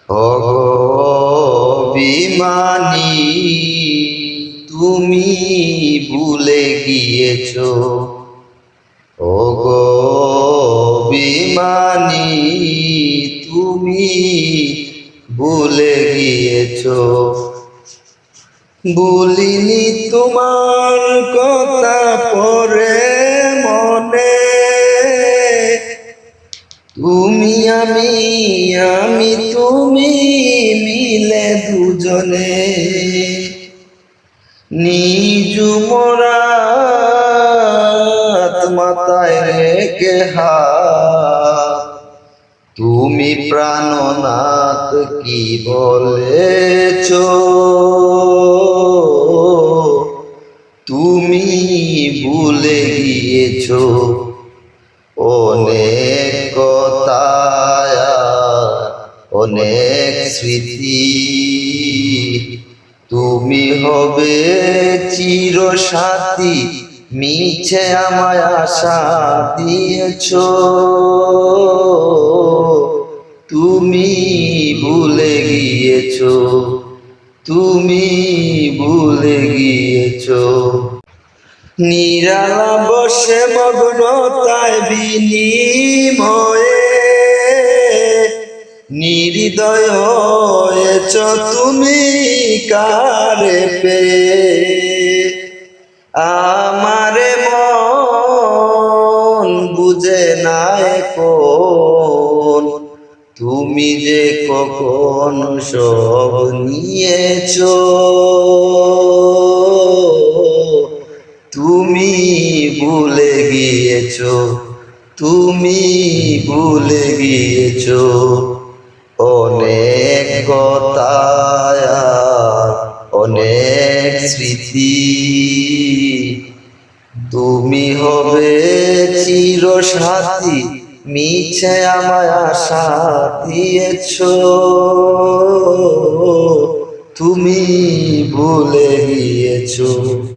অবিমানী তুমি ভুলে গিয়েছো, অবিমানী তুমি ভুলে গিয়েছো। ভুলিনি তোমার কথা পড়ে মনে, তুমি আমি তুমি মিলে দুজনে নিজুমরাত মাথায় রেখে হাত, তুমি প্রাণনাথ কি বলেছো, তুমি ভুলে গিয়েছো অনেক কথা, অনেক স্মৃতি। তুমি হবে চিরসাথী, মিছে আমায় আশা দিয়েছো, তুমি ভুলে গিয়েছো, তুমি ভুলে গিয়েছো। নিরালা বসে মগ্নতায় বিনিময়ে নির্দয় হয়েছ তুমি কারে পেয়ে। আমারে মন বুঝে না এখন, তুমি যে কখন সব নিয়েছো, তুমি ভুলে গিয়েছো, তুমি ভুলে গিয়েছো অনেক কথা, অনেক স্মৃতি। তুমি হবে চিরসাথী, মিছে আমায় আশা দিয়েছো, তুমি ভুলে গিয়েছো।